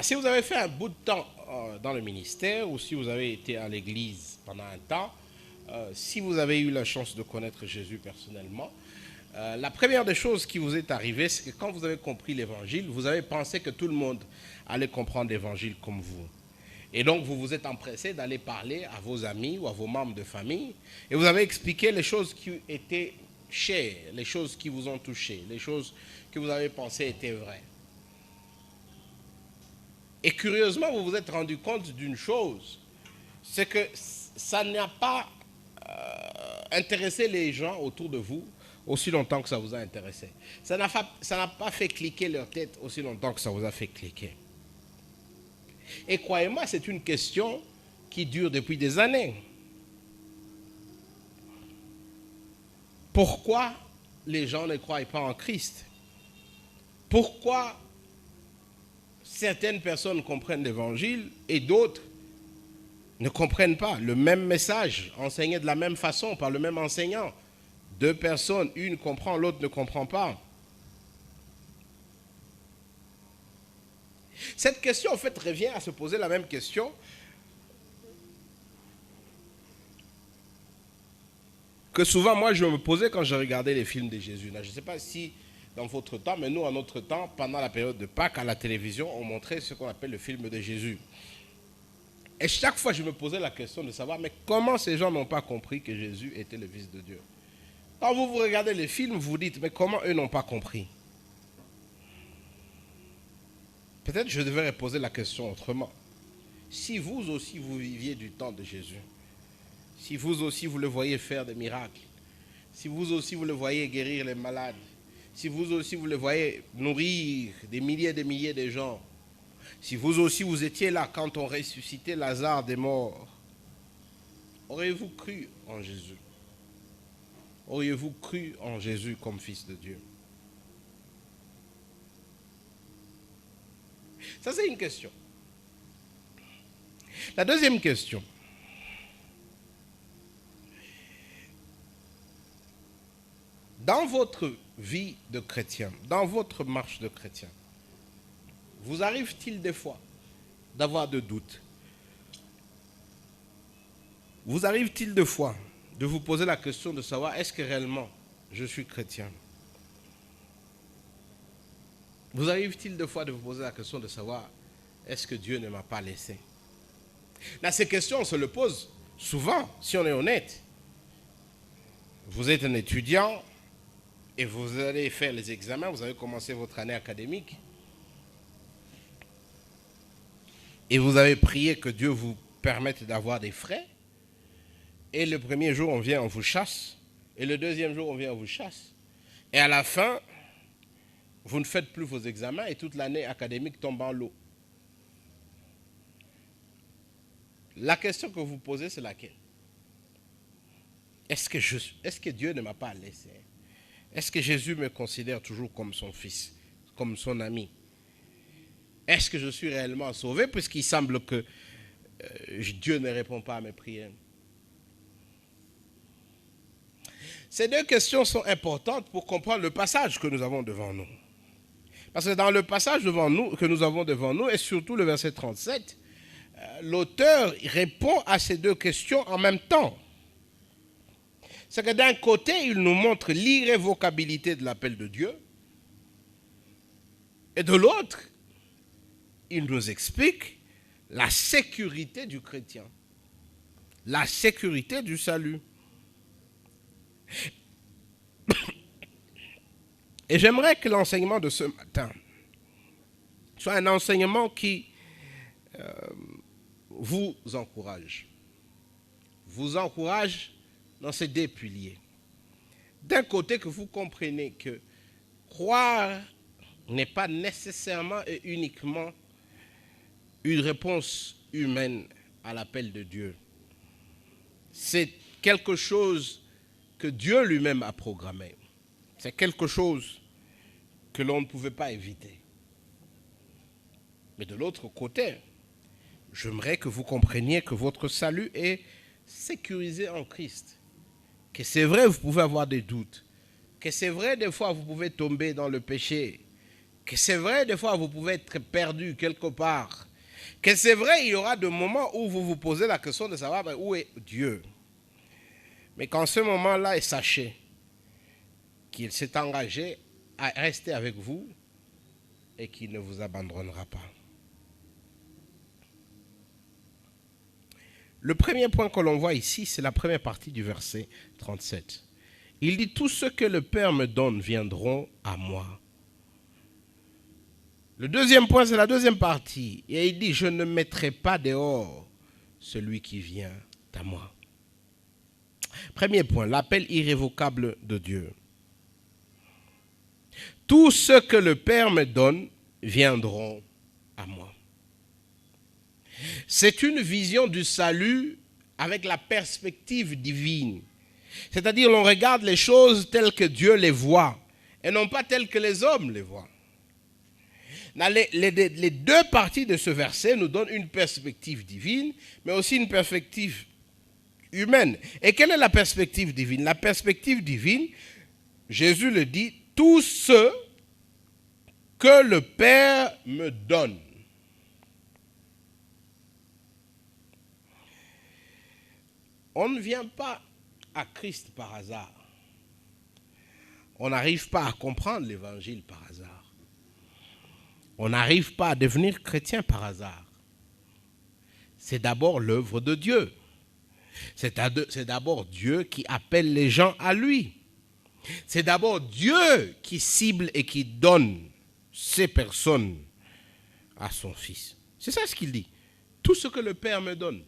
Si vous avez fait un bout de temps dans le ministère ou si vous avez été à l'église pendant un temps, si vous avez eu la chance de connaître Jésus personnellement, la première des choses qui vous est arrivée, c'est que quand vous avez compris l'évangile, vous avez pensé que tout le monde allait comprendre l'évangile comme vous. Et donc, vous vous êtes empressé d'aller parler à vos amis ou à vos membres de famille et vous avez expliqué les choses qui étaient chères, les choses qui vous ont touché, les choses que vous avez pensé étaient vraies. Et curieusement, vous vous êtes rendu compte d'une chose, c'est que ça n'a pas intéressé les gens autour de vous aussi longtemps que ça vous a intéressé. Ça n'a pas fait cliquer leur tête aussi longtemps que ça vous a fait cliquer. Et croyez-moi, c'est une question qui dure depuis des années. Pourquoi les gens ne croient pas en Christ? Pourquoi certaines personnes comprennent l'évangile et d'autres ne comprennent pas le même message, enseigné de la même façon par le même enseignant? Deux personnes, une comprend, l'autre ne comprend pas. Cette question, en fait, revient à se poser la même question que souvent, moi, je me posais quand je regardais les films de Jésus. Là, je ne sais pas si dans votre temps, mais nous, à notre temps, pendant la période de Pâques, à la télévision, on montrait ce qu'on appelle le film de Jésus. Et chaque fois, je me posais la question de savoir, mais comment ces gens n'ont pas compris que Jésus était le Fils de Dieu? Quand vous regardez les films, vous vous dites, mais comment eux n'ont pas compris? Peut-être je devrais poser la question autrement. Si vous aussi, vous viviez du temps de Jésus, si vous aussi, vous le voyez faire des miracles, si vous aussi, vous le voyez guérir les malades, si vous aussi, vous le voyez nourrir des milliers et des milliers de gens, si vous aussi, vous étiez là quand on ressuscitait Lazare des morts, auriez-vous cru en Jésus? Auriez-vous cru en Jésus comme Fils de Dieu? Ça, c'est une question. La deuxième question. Dans votre vie de chrétien, dans votre marche de chrétien, vous arrive-t-il des fois d'avoir de doutes? Vous arrive-t-il des fois de vous poser la question de savoir est-ce que réellement je suis chrétien? Vous arrive-t-il des fois de vous poser la question de savoir est-ce que Dieu ne m'a pas laissé? Là, ces questions, on se le pose souvent, si on est honnête. Vous êtes un étudiant et vous allez faire les examens, vous avez commencé votre année académique et vous avez prié que Dieu vous permette d'avoir des frais. Et le premier jour, on vient, on vous chasse. Et le deuxième jour, on vient, on vous chasse. Et à la fin, vous ne faites plus vos examens et toute l'année académique tombe en l'eau. La question que vous posez, c'est laquelle? Est-ce que Dieu ne m'a pas laissé? Est-ce que Jésus me considère toujours comme son fils, comme son ami? Est-ce que je suis réellement sauvé puisqu'il semble que Dieu ne répond pas à mes prières? Ces deux questions sont importantes pour comprendre le passage que nous avons devant nous. Parce que dans le passage que nous avons devant nous, et surtout le verset 37, l'auteur répond à ces deux questions en même temps. C'est que d'un côté, il nous montre l'irrévocabilité de l'appel de Dieu, et de l'autre, il nous explique la sécurité du chrétien, la sécurité du salut. Et j'aimerais que l'enseignement de ce matin soit un enseignement qui vous encourage dans ces deux piliers. D'un côté, que vous compreniez que croire n'est pas nécessairement et uniquement une réponse humaine à l'appel de Dieu. C'est quelque chose que Dieu lui-même a programmé. C'est quelque chose que l'on ne pouvait pas éviter. Mais de l'autre côté, j'aimerais que vous compreniez que votre salut est sécurisé en Christ. Que c'est vrai, vous pouvez avoir des doutes. Que c'est vrai, des fois, vous pouvez tomber dans le péché. Que c'est vrai, des fois, vous pouvez être perdu quelque part. Que c'est vrai, il y aura des moments où vous vous posez la question de savoir où est Dieu. Mais qu'en ce moment-là, sachez qu'il s'est engagé à rester avec vous et qu'il ne vous abandonnera pas. Le premier point que l'on voit ici, c'est la première partie du verset 37. Il dit, tout ce que le Père me donne viendront à moi. Le deuxième point, c'est la deuxième partie. Et il dit, je ne mettrai pas dehors celui qui vient à moi. Premier point, l'appel irrévocable de Dieu. Tout ce que le Père me donne viendront à moi. C'est une vision du salut avec la perspective divine. C'est-à-dire, on regarde les choses telles que Dieu les voit et non pas telles que les hommes les voient. Les deux parties de ce verset nous donnent une perspective divine, mais aussi une perspective humaine. Et quelle est la perspective divine? La perspective divine, Jésus le dit, tout ce que le Père me donne. On ne vient pas à Christ par hasard. On n'arrive pas à comprendre l'évangile par hasard. On n'arrive pas à devenir chrétien par hasard. C'est d'abord l'œuvre de Dieu. C'est d'abord Dieu qui appelle les gens à lui. C'est d'abord Dieu qui cible et qui donne ces personnes à son Fils. C'est ça ce qu'il dit. Tout ce que le Père me donne.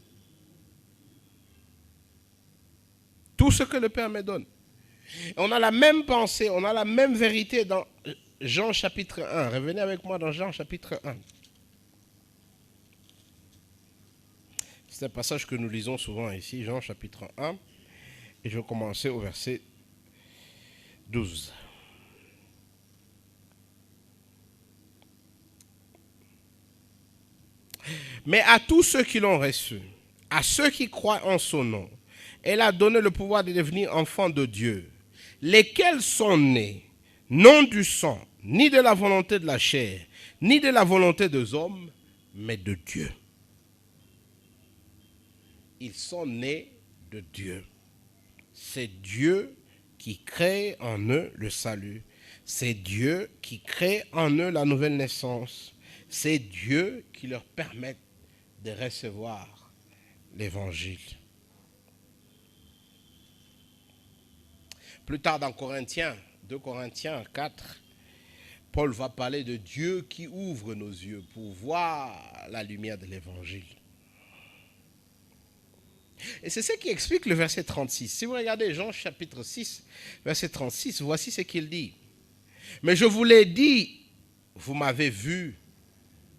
Tout ce que le Père me donne. On a la même pensée, on a la même vérité dans Jean chapitre 1. Revenez avec moi dans Jean chapitre 1. C'est un passage que nous lisons souvent ici, Jean chapitre 1. Et je vais commencer au verset 12. Mais à tous ceux qui l'ont reçu, à ceux qui croient en son nom, elle a donné le pouvoir de devenir enfants de Dieu, lesquels sont nés, non du sang, ni de la volonté de la chair, ni de la volonté des hommes, mais de Dieu. Ils sont nés de Dieu. C'est Dieu qui crée en eux le salut. C'est Dieu qui crée en eux la nouvelle naissance. C'est Dieu qui leur permet de recevoir l'évangile. Plus tard dans Corinthiens, 2 Corinthiens 4, Paul va parler de Dieu qui ouvre nos yeux pour voir la lumière de l'évangile. Et c'est ce qui explique le verset 36. Si vous regardez Jean chapitre 6, verset 36, voici ce qu'il dit. Mais je vous l'ai dit, vous m'avez vu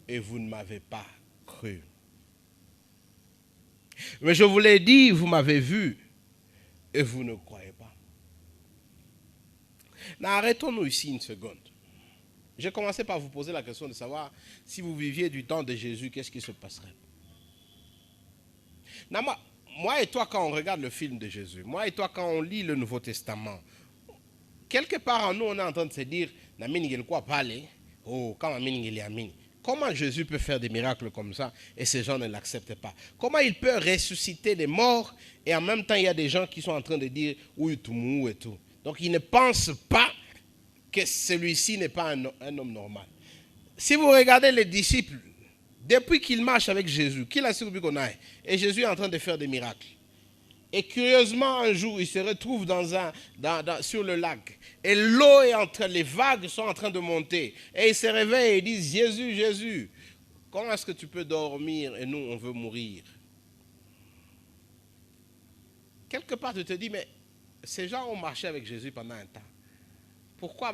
et vous ne m'avez pas cru. Mais je vous l'ai dit, vous m'avez vu et vous ne croyez pas. Mais arrêtons-nous ici une seconde. J'ai commencé par vous poser la question de savoir si vous viviez du temps de Jésus, qu'est-ce qui se passerait? Non, moi et toi, quand on regarde le film de Jésus, moi et toi, quand on lit le Nouveau Testament, quelque part en nous, on est en train de se dire, comment Jésus peut faire des miracles comme ça et ces gens ne l'acceptent pas? Comment il peut ressusciter les morts et en même temps, il y a des gens qui sont en train de dire, oui, tout mou et tout. Donc, ils ne pensent pas que celui-ci n'est pas un homme normal. Si vous regardez les disciples, depuis qu'ils marchent avec Jésus, qu'il a survécu qu'on a, et Jésus est en train de faire des miracles. Et curieusement, un jour, ils se retrouvent sur le lac. Et l'eau est les vagues sont en train de monter. Et ils se réveillent et ils disent, Jésus, Jésus, comment est-ce que tu peux dormir et nous, on veut mourir? Quelque part, tu te dis, mais ces gens ont marché avec Jésus pendant un temps. Pourquoi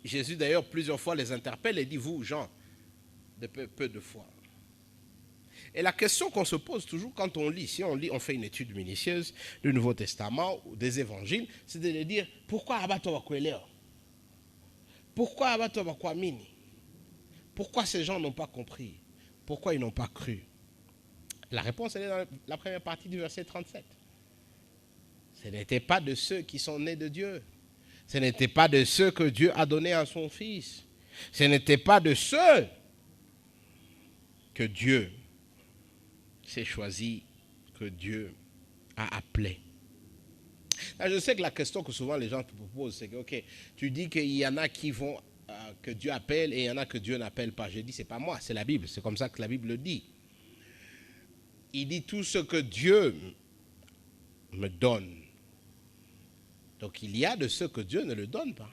Jésus d'ailleurs plusieurs fois les interpelle et dit, vous, Jean, de peu de foi. Et la question qu'on se pose toujours quand on lit, si on lit, on fait une étude minutieuse du Nouveau Testament ou des évangiles, c'est de dire, pourquoi abato wakweleo? Pourquoi abato wakwamini? Pourquoi ces gens n'ont pas compris? Pourquoi ils n'ont pas cru? La réponse, elle est dans la première partie du verset 37. Ce n'était pas de ceux qui sont nés de Dieu. Ce n'était pas de ceux que Dieu a donnés à son Fils. Ce n'était pas de ceux que Dieu s'est choisi, que Dieu a appelé. Là, je sais que la question que souvent les gens te posent, c'est que, ok, tu dis qu'il y en a qui vont, que Dieu appelle et il y en a que Dieu n'appelle pas. Je dis, c'est pas moi, c'est la Bible. C'est comme ça que la Bible le dit. Il dit tout ce que Dieu me donne. Donc il y a de ceux que Dieu ne le donne pas.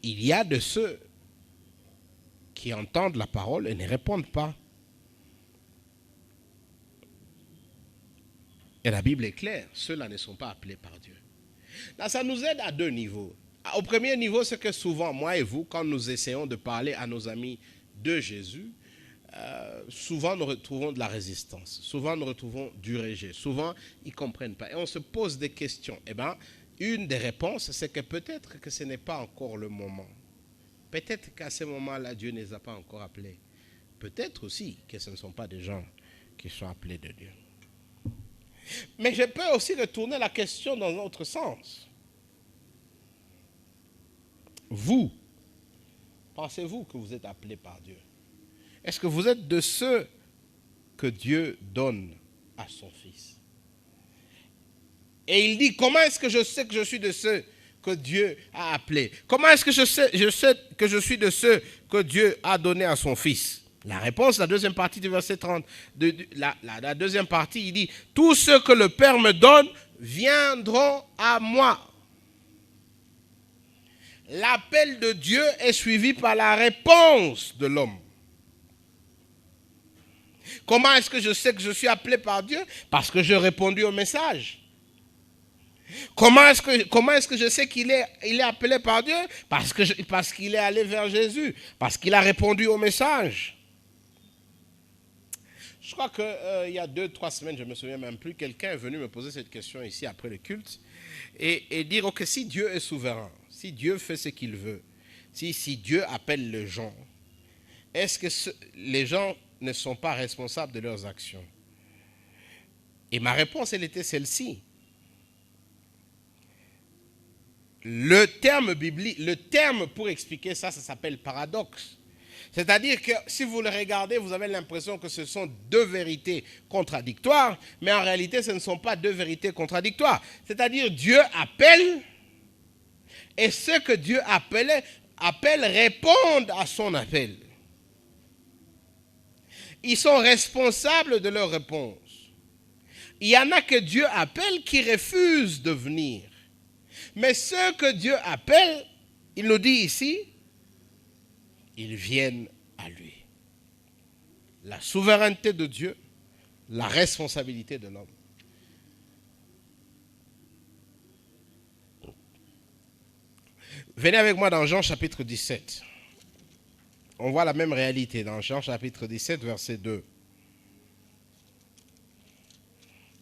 Il y a de ceux qui entendent la parole et ne répondent pas. Et la Bible est claire, ceux-là ne sont pas appelés par Dieu. Là, ça nous aide à deux niveaux. Au premier niveau, c'est que souvent, moi et vous, quand nous essayons de parler à nos amis de Jésus, souvent nous retrouvons de la résistance, souvent nous retrouvons du rejet, souvent ils ne comprennent pas. Et on se pose des questions. Eh bien, une des réponses, c'est que peut-être que ce n'est pas encore le moment. Peut-être qu'à ce moment-là, Dieu ne les a pas encore appelés. Peut-être aussi que ce ne sont pas des gens qui sont appelés de Dieu. Mais je peux aussi retourner la question dans un autre sens. Vous, pensez-vous que vous êtes appelés par Dieu? Est-ce que vous êtes de ceux que Dieu donne à son Fils? Et il dit, comment est-ce que je sais que je suis de ceux que Dieu a appelés? Comment est-ce que je sais que je suis de ceux que Dieu a donné à son Fils? La réponse, la deuxième partie du verset 30, la deuxième partie, il dit, tous ceux que le Père me donne viendront à moi. L'appel de Dieu est suivi par la réponse de l'homme. Comment est-ce que je sais que je suis appelé par Dieu? Parce que j'ai répondu au message. Comment est-ce que je sais qu'il est appelé par Dieu? Parce qu'il est allé vers Jésus, parce qu'il a répondu au message. Je crois qu'il y a 2-3 semaines, je ne me souviens même plus, quelqu'un est venu me poser cette question ici après le culte et dire, ok, si Dieu est souverain, si Dieu fait ce qu'il veut, si Dieu appelle les gens, est-ce que les gens ne sont pas responsables de leurs actions? Et ma réponse, elle était celle-ci. Le terme biblique, le terme pour expliquer ça, ça s'appelle paradoxe. C'est-à-dire que si vous le regardez, vous avez l'impression que ce sont deux vérités contradictoires, mais en réalité, ce ne sont pas deux vérités contradictoires. C'est-à-dire Dieu appelle, et ceux que Dieu appelle répondent à son appel. Ils sont responsables de leur réponse. Il y en a que Dieu appelle qui refusent de venir. Mais ceux que Dieu appelle, il nous dit ici, ils viennent à lui. La souveraineté de Dieu, la responsabilité de l'homme. Venez avec moi dans Jean chapitre 17. On voit la même réalité dans Jean chapitre 17, verset 2.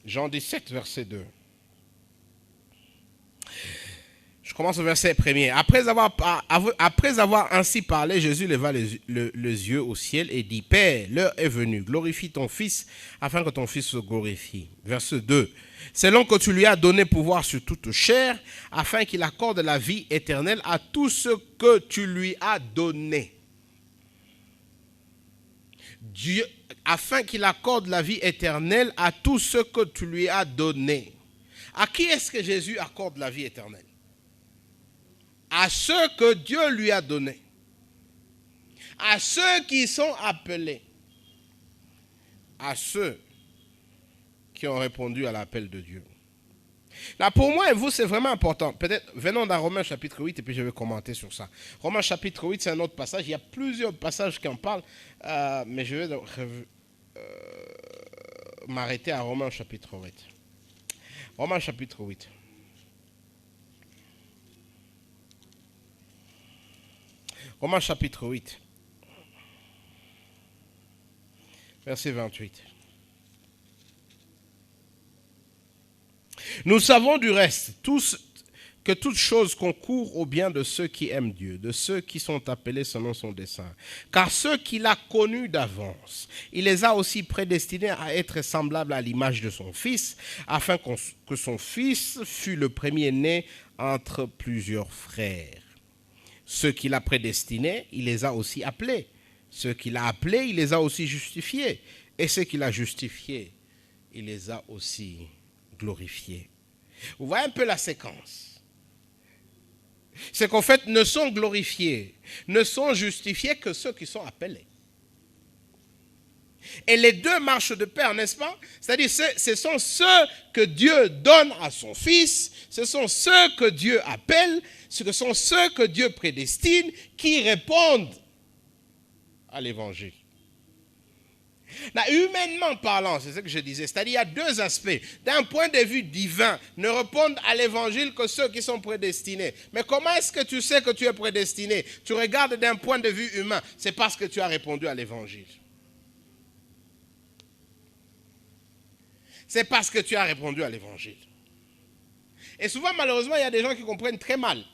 Jean 17, verset 2. Je commence au verset 1er. Après avoir ainsi parlé, Jésus leva les yeux au ciel et dit, Père, l'heure est venue, glorifie ton Fils, afin que ton Fils se glorifie. Verset 2. Selon que tu lui as donné pouvoir sur toute chair, afin qu'il accorde la vie éternelle à tout ce que tu lui as donné. Dieu, afin qu'il accorde la vie éternelle à tout ce que tu lui as donné. À qui est-ce que Jésus accorde la vie éternelle? À ceux que Dieu lui a donnés. À ceux qui sont appelés. À ceux qui ont répondu à l'appel de Dieu. Là, pour moi et vous, c'est vraiment important. Peut-être, venons dans Romains chapitre 8 et puis je vais commenter sur ça. Romains chapitre 8, c'est un autre passage. Il y a plusieurs passages qui en parlent, mais je vais m'arrêter à Romains chapitre 8. Romains chapitre 8. Romains chapitre 8. Verset 28. Nous savons du reste, que toute chose concourt au bien de ceux qui aiment Dieu, de ceux qui sont appelés selon son dessein. Car ceux qu'il a connus d'avance, il les a aussi prédestinés à être semblables à l'image de son Fils, afin que son Fils fût le premier-né entre plusieurs frères. Ceux qu'il a prédestinés, il les a aussi appelés. Ceux qu'il a appelés, il les a aussi justifiés. Et ceux qu'il a justifiés, il les a aussi glorifiés. Vous voyez un peu la séquence. C'est qu'en fait, ne sont glorifiés, ne sont justifiés que ceux qui sont appelés. Et les deux marchent de pair, n'est-ce pas? C'est-à-dire, ce sont ceux que Dieu donne à son Fils, ce sont ceux que Dieu appelle, ce sont ceux que Dieu prédestine, qui répondent à l'Évangile. Là, humainement parlant, c'est ce que je disais, c'est-à-dire il y a deux aspects. D'un point de vue divin, ne répondent à l'évangile que ceux qui sont prédestinés. Mais comment est-ce que tu sais que tu es prédestiné? Tu regardes d'un point de vue humain, c'est parce que tu as répondu à l'évangile. C'est parce que tu as répondu à l'évangile. Et souvent, malheureusement, il y a des gens qui comprennent très mal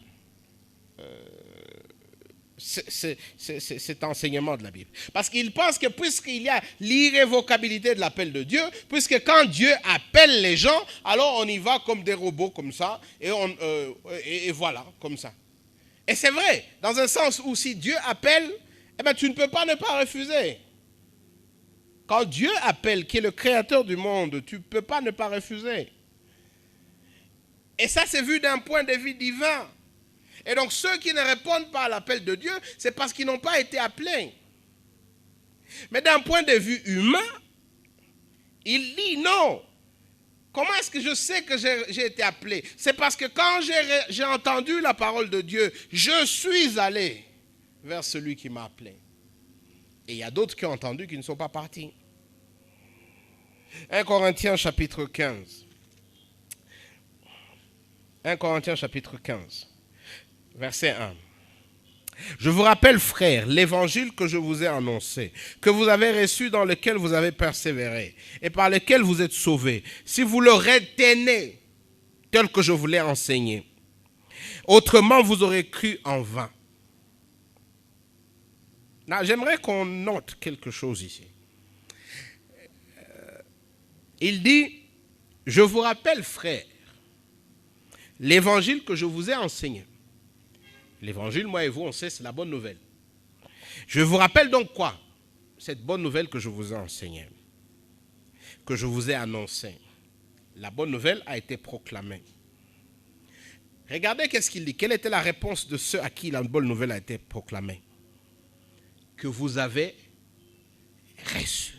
cet enseignement de la Bible. Parce qu'ils pensent que puisqu'il y a l'irrévocabilité de l'appel de Dieu, puisque quand Dieu appelle les gens, alors on y va comme des robots comme ça, et voilà, comme ça. Et c'est vrai, dans un sens où si Dieu appelle, eh ben, tu ne peux pas ne pas refuser. Quand Dieu appelle, qui est le créateur du monde, tu ne peux pas ne pas refuser. Et ça, c'est vu d'un point de vue divin. Et donc, ceux qui ne répondent pas à l'appel de Dieu, c'est parce qu'ils n'ont pas été appelés. Mais d'un point de vue humain, il dit non. Comment est-ce que je sais que j'ai été appelé? C'est parce que quand j'ai entendu la parole de Dieu, je suis allé vers celui qui m'a appelé. Et il y a d'autres qui ont entendu qui ne sont pas partis. 1 Corinthiens chapitre 15. 1 Corinthiens chapitre 15. Verset 1. Je vous rappelle, frères, l'évangile que je vous ai annoncé, que vous avez reçu, dans lequel vous avez persévéré, et par lequel vous êtes sauvés, si vous le retenez tel que je vous l'ai enseigné. Autrement, vous aurez cru en vain. Là, j'aimerais qu'on note quelque chose ici. Il dit, je vous rappelle, frères, l'évangile que je vous ai enseigné. L'évangile, moi et vous, on sait, c'est la bonne nouvelle. Je vous rappelle donc quoi? Cette bonne nouvelle que je vous ai enseignée, que je vous ai annoncée. La bonne nouvelle a été proclamée. Regardez qu'est-ce qu'il dit. Quelle était la réponse de ceux à qui la bonne nouvelle a été proclamée? Que vous avez reçu.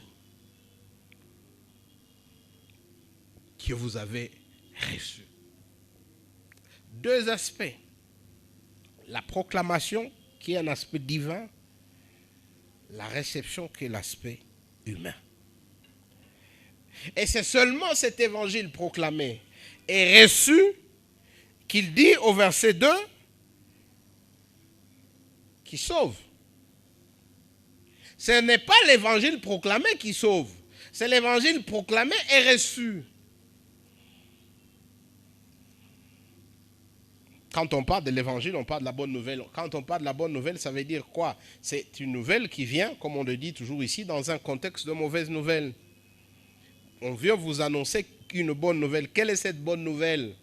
Que vous avez reçu. Deux aspects. La proclamation, qui est un aspect divin, la réception, qui est l'aspect humain. Et c'est seulement cet évangile proclamé et reçu qu'il dit au verset 2 qui sauve. Ce n'est pas l'évangile proclamé qui sauve, c'est l'évangile proclamé et reçu. Quand on parle de l'évangile, on parle de la bonne nouvelle. Quand on parle de la bonne nouvelle, ça veut dire quoi? C'est une nouvelle qui vient, comme on le dit toujours ici, dans un contexte de mauvaise nouvelle. On vient vous annoncer une bonne nouvelle. Quelle est cette bonne nouvelle?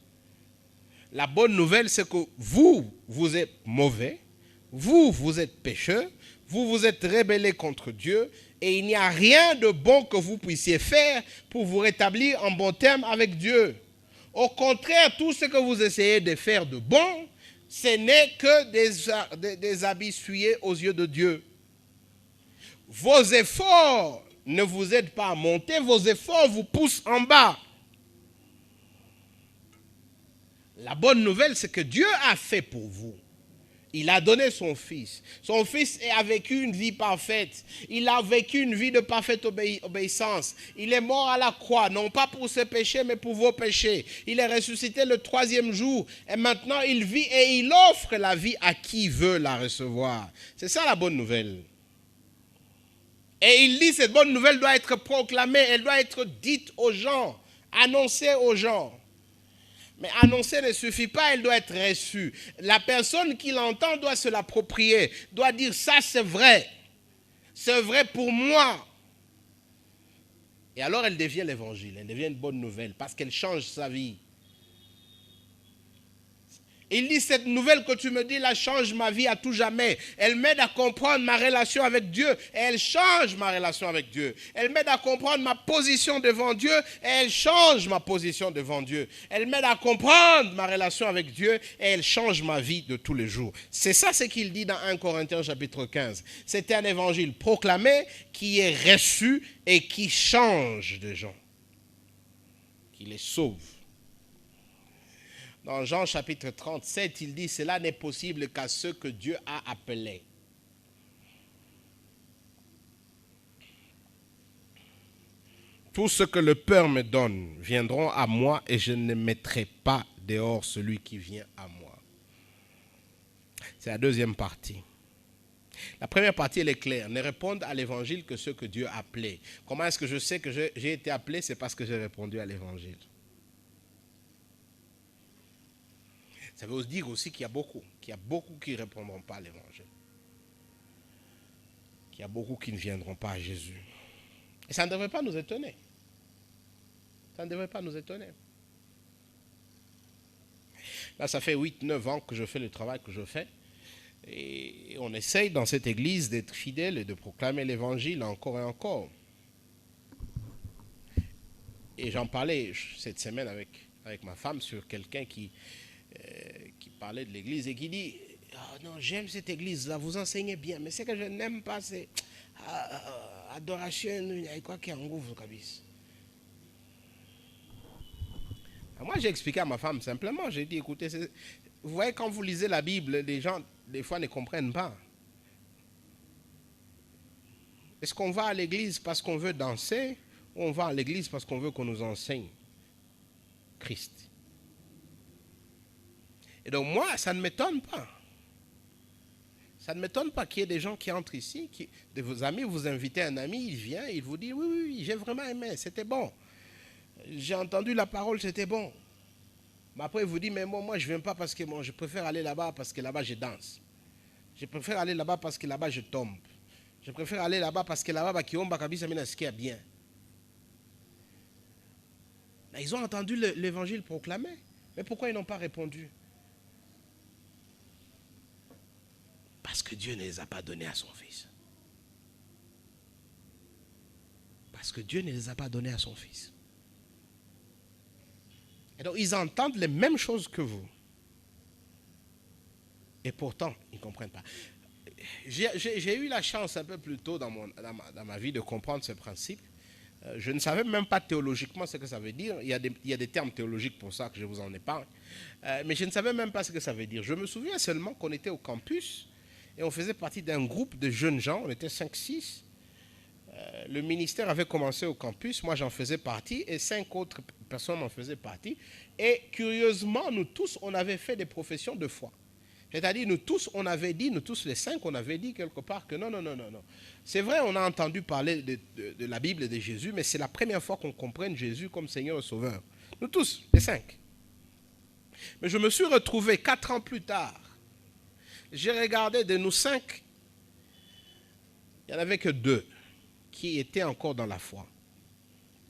La bonne nouvelle, c'est que vous êtes mauvais, vous êtes pécheur, vous êtes rebellé contre Dieu, et il n'y a rien de bon que vous puissiez faire pour vous rétablir en bon terme avec Dieu. Au contraire, tout ce que vous essayez de faire de bon, ce n'est que des habits souillés aux yeux de Dieu. Vos efforts ne vous aident pas à monter, vos efforts vous poussent en bas. La bonne nouvelle, c'est que Dieu a fait pour vous. Il a donné son Fils. Son Fils a vécu une vie parfaite. Il a vécu une vie de parfaite obéissance. Il est mort à la croix, non pas pour ses péchés, mais pour vos péchés. Il est ressuscité le 3e jour. Et maintenant, il vit et il offre la vie à qui veut la recevoir. C'est ça la bonne nouvelle. Et il dit, cette bonne nouvelle doit être proclamée, elle doit être dite aux gens, annoncée aux gens. Mais annoncer ne suffit pas, elle doit être reçue. La personne qui l'entend doit se l'approprier, doit dire ça c'est vrai. C'est vrai pour moi. Et alors elle devient l'évangile, elle devient une bonne nouvelle parce qu'elle change sa vie. Il dit, cette nouvelle que tu me dis là change ma vie à tout jamais. Elle m'aide à comprendre ma relation avec Dieu et elle change ma relation avec Dieu. Elle m'aide à comprendre ma position devant Dieu et elle change ma position devant Dieu. Elle m'aide à comprendre ma relation avec Dieu et elle change ma vie de tous les jours. C'est ça ce qu'il dit dans 1 Corinthiens chapitre 15. C'est un évangile proclamé qui est reçu et qui change des gens, qui les sauve. Dans Jean chapitre 37, il dit, cela n'est possible qu'à ceux que Dieu a appelés. Tout ce que le Père me donne viendront à moi et je ne mettrai pas dehors celui qui vient à moi. C'est la deuxième partie. La première partie, elle est claire. Ne répondre à l'évangile que ceux que Dieu a appelés. Comment est-ce que je sais que j'ai été appelé? C'est parce que j'ai répondu à l'évangile. Ça veut dire aussi qu'il y a beaucoup qui ne répondront pas à l'évangile. Qu'il y a beaucoup qui ne viendront pas à Jésus. Et ça ne devrait pas nous étonner. Ça ne devrait pas nous étonner. Là, ça fait 8-9 ans que je fais le travail que je fais. Et on essaye dans cette église d'être fidèle et de proclamer l'évangile encore et encore. Et j'en parlais cette semaine avec ma femme sur quelqu'un qui parlait de l'église et qui dit, oh non, j'aime cette église-là, vous enseignez bien, mais ce que je n'aime pas, c'est adoration, il y a quoi qui est en gouffre, kabis. Moi, j'ai expliqué à ma femme simplement, j'ai dit, écoutez, vous voyez, quand vous lisez la Bible, les gens, des fois, ne comprennent pas. Est-ce qu'on va à l'église parce qu'on veut danser ou on va à l'église parce qu'on veut qu'on nous enseigne Christ? Et donc moi, ça ne m'étonne pas. Ça ne m'étonne pas qu'il y ait des gens qui entrent ici, de vos amis, vous invitez un ami, il vient, il vous dit, oui, j'ai vraiment aimé, c'était bon. J'ai entendu la parole, c'était bon. Mais après, il vous dit, mais moi je ne viens pas parce que je préfère aller là-bas parce que là-bas je danse. Je préfère aller là-bas parce que là-bas je tombe. Je préfère aller là-bas parce que là-bas, bien. Ils ont entendu l'évangile proclamé. Mais pourquoi ils n'ont pas répondu? Parce que Dieu ne les a pas donnés à son Fils. Parce que Dieu ne les a pas donnés à son Fils. Et donc, ils entendent les mêmes choses que vous. Et pourtant, ils ne comprennent pas. J'ai eu la chance un peu plus tôt dans ma vie de comprendre ce principe. Je ne savais même pas théologiquement ce que ça veut dire. Il y a des termes théologiques pour ça que je vous en épargne. Mais je ne savais même pas ce que ça veut dire. Je me souviens seulement qu'on était au campus et on faisait partie d'un groupe de jeunes gens. On était 5-6. Le ministère avait commencé au campus. Moi, j'en faisais partie et 5 autres personnes en faisaient partie. Et curieusement, nous tous, on avait fait des professions de foi. C'est-à-dire, nous tous les 5, on avait dit quelque part que non. C'est vrai, on a entendu parler de la Bible et de Jésus, mais c'est la première fois qu'on comprenne Jésus comme Seigneur et Sauveur. Nous tous, les 5. Mais je me suis retrouvé 4 ans plus tard. J'ai regardé de nous 5, il n'y en avait que 2 qui étaient encore dans la foi.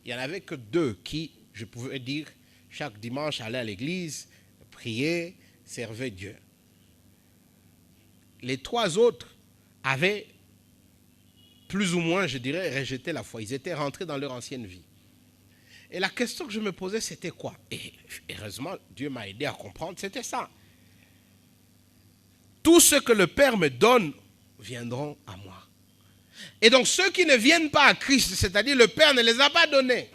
Il n'y en avait que 2 qui, je pouvais dire, chaque dimanche allaient à l'église, priaient, servaient Dieu. Les 3 autres avaient plus ou moins, je dirais, rejeté la foi. Ils étaient rentrés dans leur ancienne vie. Et la question que je me posais, c'était quoi? Et heureusement, Dieu m'a aidé à comprendre, c'était ça. Tout ce que le Père me donne viendront à moi. Et donc ceux qui ne viennent pas à Christ, c'est-à-dire le Père ne les a pas donnés,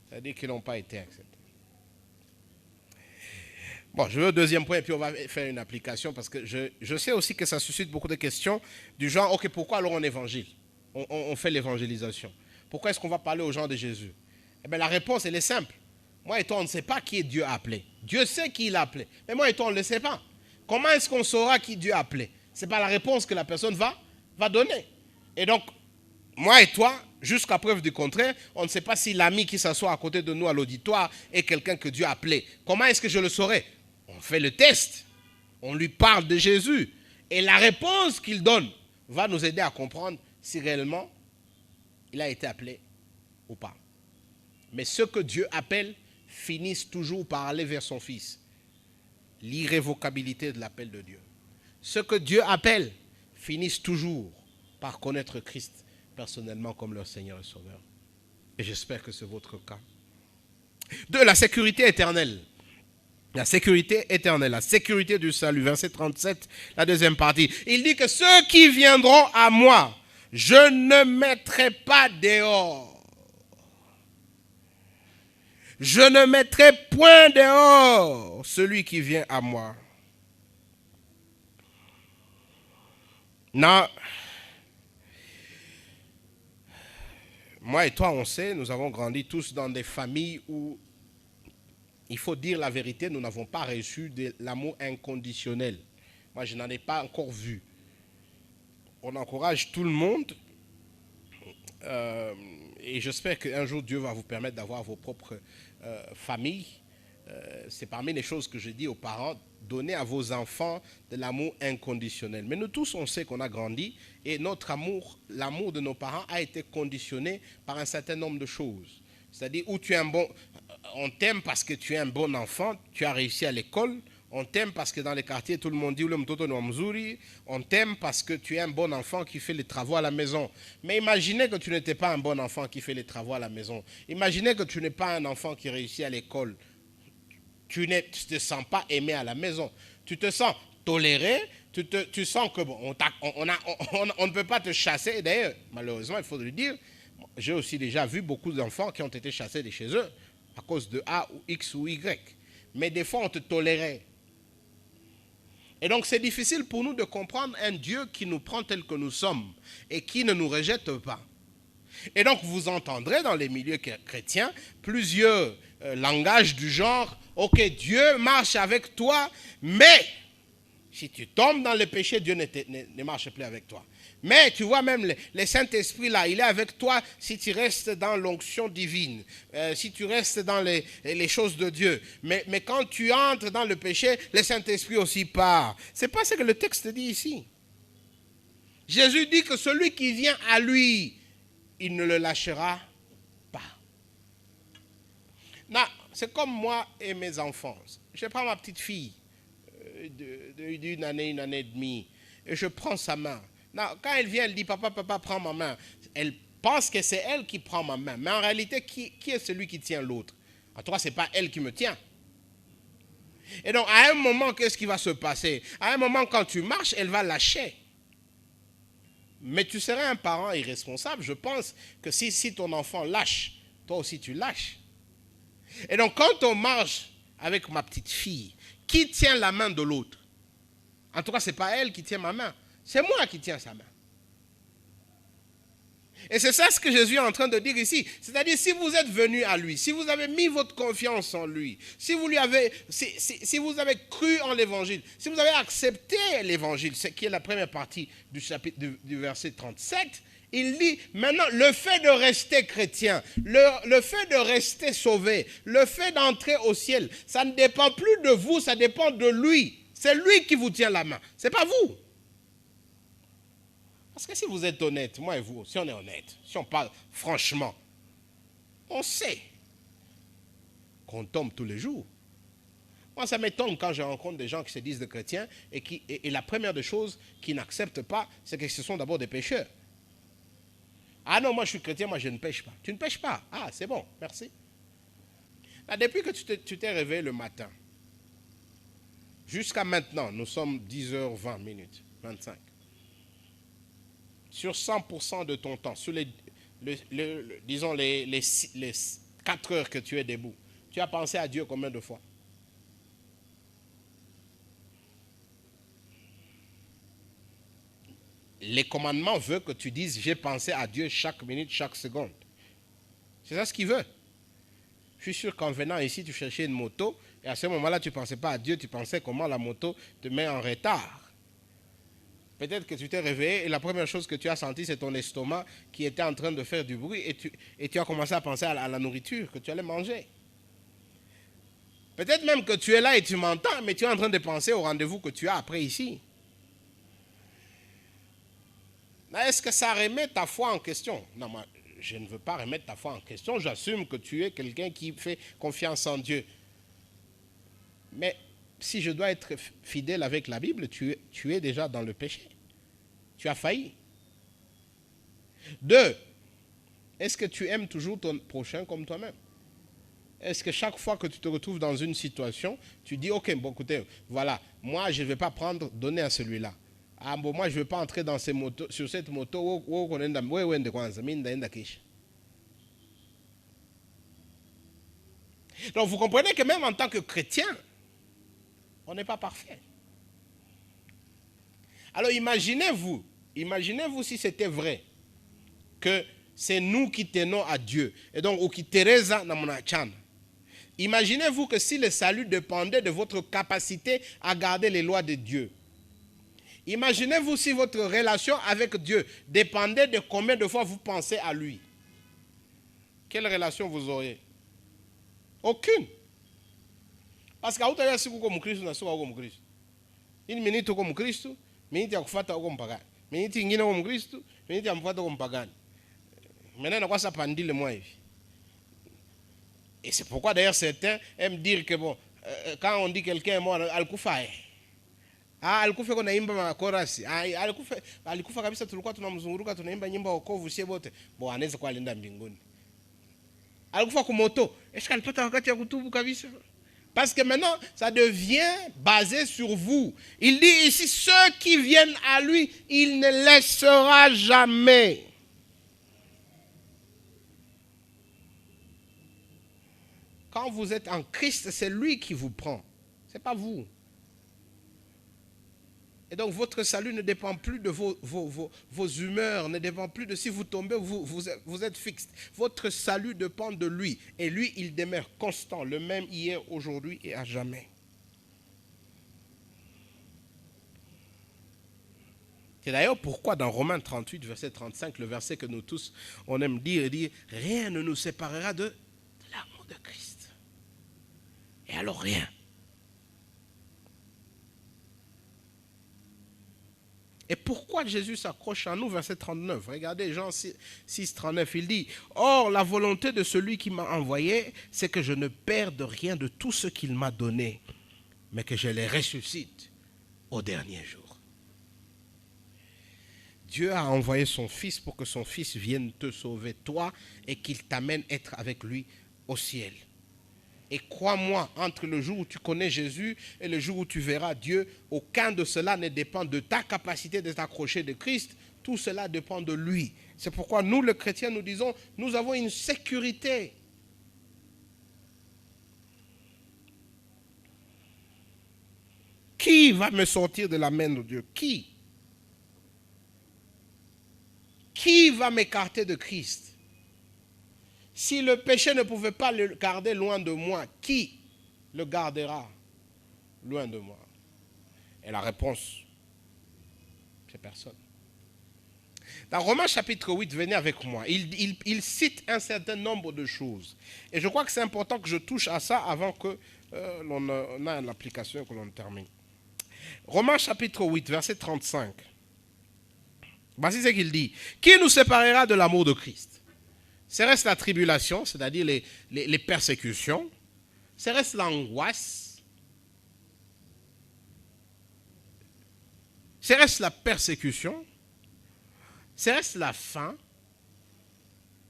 c'est-à-dire qu'ils n'ont pas été acceptés. Bon, je vais au deuxième point et puis on va faire une application parce que je sais aussi que ça suscite beaucoup de questions du genre, ok, pourquoi alors on évangile? On fait l'évangélisation. Pourquoi est-ce qu'on va parler aux gens de Jésus? Eh bien, la réponse, elle est simple. Moi et toi, on ne sait pas qui est Dieu a appelé. Dieu sait qui il a appelé. Mais moi et toi, on ne le sait pas. Comment est-ce qu'on saura qui Dieu a appelé? Ce n'est pas la réponse que la personne va donner. Et donc, Moi et toi, jusqu'à preuve du contraire, on ne sait pas si l'ami qui s'assoit à côté de nous à l'auditoire est quelqu'un que Dieu a appelé. Comment est-ce que je le saurais? On fait le test. On lui parle de Jésus. Et la réponse qu'il donne va nous aider à comprendre si réellement il a été appelé ou pas. Mais ceux que Dieu appelle finissent toujours par aller vers son Fils. L'irrévocabilité de l'appel de Dieu. Ceux que Dieu appelle finissent toujours par connaître Christ personnellement comme leur Seigneur et Sauveur. Et j'espère que c'est votre cas. 2. La sécurité éternelle. La sécurité éternelle, la sécurité du salut. Verset 37, la deuxième partie. Il dit que ceux qui viendront à moi, je ne mettrai pas dehors. Je ne mettrai point dehors celui qui vient à moi. Non. Moi et toi, on sait, nous avons grandi tous dans des familles où, il faut dire la vérité, nous n'avons pas reçu de l'amour inconditionnel. Moi, je n'en ai pas encore vu. On encourage tout le monde. Et j'espère qu'un jour, Dieu va vous permettre d'avoir vos propres familles. C'est parmi les choses que je dis aux parents, donnez à vos enfants de l'amour inconditionnel. Mais nous tous, on sait qu'on a grandi et notre amour, l'amour de nos parents a été conditionné par un certain nombre de choses. C'est-à-dire où tu es un bon... On t'aime parce que tu es un bon enfant, tu as réussi à l'école. On t'aime parce que dans les quartiers, tout le monde dit on t'aime parce que tu es un bon enfant qui fait les travaux à la maison. Mais imaginez que tu n'étais pas un bon enfant qui fait les travaux à la maison. Imaginez que tu n'es pas un enfant qui réussit à l'école. Tu ne te sens pas aimé à la maison. Tu te sens toléré. Tu sens que bon, on ne peut pas te chasser. D'ailleurs, malheureusement, il faut le dire, j'ai aussi déjà vu beaucoup d'enfants qui ont été chassés de chez eux à cause de A ou X ou Y. Mais des fois, on te tolérait. Et donc, c'est difficile pour nous de comprendre un Dieu qui nous prend tel que nous sommes et qui ne nous rejette pas. Et donc, vous entendrez dans les milieux chrétiens plusieurs langages du genre, ok, Dieu marche avec toi, mais si tu tombes dans le péché, Dieu ne marche plus avec toi. Mais tu vois même le Saint-Esprit là, il est avec toi si tu restes dans l'onction divine, si tu restes dans les choses de Dieu. Mais quand tu entres dans le péché, le Saint-Esprit aussi part. Ce n'est pas ce que le texte dit ici. Jésus dit que celui qui vient à lui, il ne le lâchera pas. Non, c'est comme moi et mes enfants. Je prends ma petite fille d'une année et demie, et je prends sa main. Non, quand elle vient, elle dit, papa, prends ma main. Elle pense que c'est elle qui prend ma main. Mais en réalité, qui est celui qui tient l'autre? En tout cas, ce n'est pas elle qui me tient. Et donc, à un moment, qu'est-ce qui va se passer? À un moment, quand tu marches, elle va lâcher. Mais tu serais un parent irresponsable. Je pense que si ton enfant lâche, toi aussi tu lâches. Et donc, quand on marche avec ma petite fille, qui tient la main de l'autre? En tout cas, ce n'est pas elle qui tient ma main. C'est moi qui tiens sa main. Et c'est ça ce que Jésus est en train de dire ici. C'est-à-dire, si vous êtes venu à lui, si vous avez mis votre confiance en lui, si vous avez cru en l'évangile, si vous avez accepté l'évangile, ce qui est la première partie du chapitre du verset 37, il dit, maintenant, le fait de rester chrétien, le fait de rester sauvé, le fait d'entrer au ciel, ça ne dépend plus de vous, ça dépend de lui. C'est lui qui vous tient la main, ce n'est pas vous. Parce que si vous êtes honnête, moi et vous, si on est honnête, si on parle franchement, on sait qu'on tombe tous les jours. Moi, ça m'étonne quand je rencontre des gens qui se disent des chrétiens et la première des choses qu'ils n'acceptent pas, c'est que ce sont d'abord des pécheurs. Ah non, moi je suis chrétien, moi je ne pêche pas. Tu ne pêches pas? Ah, c'est bon, merci. Là, depuis que tu t'es réveillé le matin, jusqu'à maintenant, nous sommes 10h20 minutes, 25. Sur 100% de ton temps, sur disons les 4 heures que tu es debout, tu as pensé à Dieu combien de fois? Les commandements veulent que tu dises, j'ai pensé à Dieu chaque minute, chaque seconde. C'est ça ce qu'il veut. Je suis sûr qu'en venant ici, tu cherchais une moto, et à ce moment-là, tu ne pensais pas à Dieu, tu pensais comment la moto te met en retard. Peut-être que tu t'es réveillé et la première chose que tu as senti, c'est ton estomac qui était en train de faire du bruit et tu as commencé à penser à la nourriture que tu allais manger. Peut-être même que tu es là et tu m'entends, mais tu es en train de penser au rendez-vous que tu as après ici. Est-ce que ça remet ta foi en question? Non, moi, je ne veux pas remettre ta foi en question. J'assume que tu es quelqu'un qui fait confiance en Dieu. Mais si je dois être fidèle avec la Bible, tu es déjà dans le péché. Tu as failli. 2. Est-ce que tu aimes toujours ton prochain comme toi-même? Est-ce que chaque fois que tu te retrouves dans une situation, tu dis, ok, bon, écoutez, voilà, moi, je ne vais pas donner à celui-là. Ah bon, moi, je ne vais pas entrer dans sur cette moto. Donc, vous comprenez que même en tant que chrétien, on n'est pas parfait. Alors, imaginez-vous si c'était vrai que c'est nous qui tenons à Dieu. Et donc, ou qui Teresa Namonachan. Imaginez-vous que si le salut dépendait de votre capacité à garder les lois de Dieu. Imaginez-vous si votre relation avec Dieu dépendait de combien de fois vous pensez à lui. Quelle relation vous auriez? Aucune. Parce que vous avez si vous comme Christ, vous comme Christ. Une minute comme Christ, minute ya kufata comme pagani. Minute ingine comme Christ, minute ya mfuata comme pagani. Maintenant, on a ça pendile moi. Et c'est pourquoi d'ailleurs certains aiment dire que bon, quand on dit quelqu'un est mort, alikufa. Alikufa kwa naimba makorasi. Alikufa kabisa, tulikuwa tunamzunguruka tunaimba nyimbo ya wokovu sie wote. Bo anaweza kuwa alienda mbinguni. Alikufa kwa moto. Est-ce qu'il alipata wakati ya kutubu kabisa? Parce que maintenant, ça devient basé sur vous. Il dit ici, ceux qui viennent à lui, il ne laissera jamais. Quand vous êtes en Christ, c'est lui qui vous prend. Ce n'est pas vous. Et donc, votre salut ne dépend plus de vos humeurs, ne dépend plus de si vous tombez, vous êtes fixe. Votre salut dépend de lui. Et lui, il demeure constant, le même hier, aujourd'hui et à jamais. C'est d'ailleurs pourquoi dans Romains 38, verset 35, le verset que nous tous, on aime dire, il dit « Rien ne nous séparera de l'amour de Christ. » Et alors rien. Et pourquoi Jésus s'accroche à nous, verset 39? Regardez Jean 6, 39, il dit « Or, la volonté de celui qui m'a envoyé, c'est que je ne perde rien de tout ce qu'il m'a donné, mais que je les ressuscite au dernier jour. » Dieu a envoyé son Fils pour que son Fils vienne te sauver, toi, et qu'il t'amène être avec lui au ciel. Et crois-moi, entre le jour où tu connais Jésus et le jour où tu verras Dieu, aucun de cela ne dépend de ta capacité de t'accrocher de Christ. Tout cela dépend de lui. C'est pourquoi nous, les chrétiens, nous disons, nous avons une sécurité. Qui va me sortir de la main de Dieu? Qui? Qui va m'écarter de Christ? Si le péché ne pouvait pas le garder loin de moi, qui le gardera loin de moi? Et la réponse, c'est personne. Dans Romains chapitre 8, venez avec moi, il cite un certain nombre de choses. Et je crois que c'est important que je touche à ça avant que l'on ait l'application et que l'on termine. Romains chapitre 8, verset 35. Voici ce qu'il dit. Qui nous séparera de l'amour de Christ? Serait-ce la tribulation, c'est-à-dire les persécutions? Serait-ce l'angoisse? Serait-ce la persécution? Serait-ce la faim?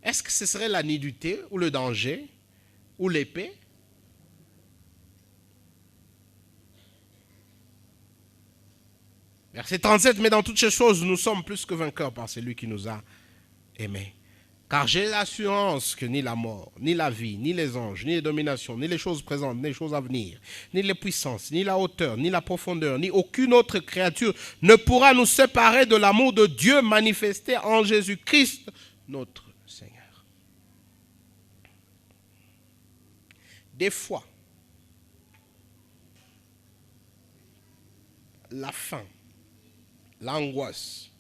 Est-ce que ce serait la nudité ou le danger ou l'épée? Verset 37, mais dans toutes ces choses, nous sommes plus que vainqueurs par celui qui nous a aimés. Car j'ai l'assurance que ni la mort, ni la vie, ni les anges, ni les dominations, ni les choses présentes, ni les choses à venir, ni les puissances, ni la hauteur, ni la profondeur, ni aucune autre créature ne pourra nous séparer de l'amour de Dieu manifesté en Jésus-Christ, notre Seigneur. Des fois, la faim, l'angoisse,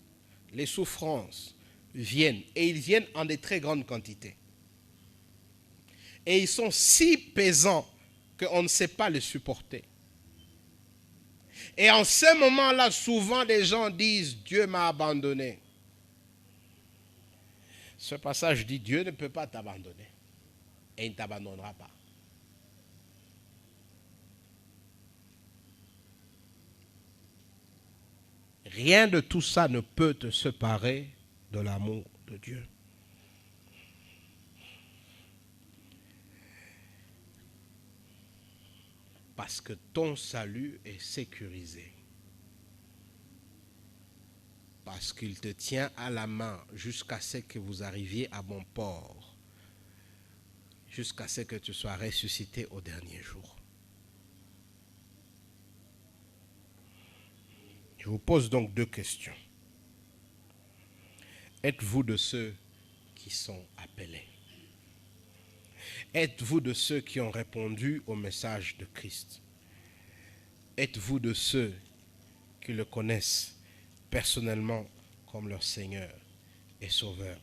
les souffrances viennent, et ils viennent en de très grandes quantités. Et ils sont si pesants qu'on ne sait pas les supporter. Et en ce moment-là, souvent les gens disent « Dieu m'a abandonné ». Ce passage dit « Dieu ne peut pas t'abandonner et il ne t'abandonnera pas ». Rien de tout ça ne peut te séparer de l'amour de Dieu. Parce que ton salut est sécurisé. Parce qu'il te tient à la main jusqu'à ce que vous arriviez à bon port. Jusqu'à ce que tu sois ressuscité au dernier jour. Je vous pose donc deux questions. Êtes-vous de ceux qui sont appelés? Êtes-vous de ceux qui ont répondu au message de Christ? Êtes-vous de ceux qui le connaissent personnellement comme leur Seigneur et Sauveur?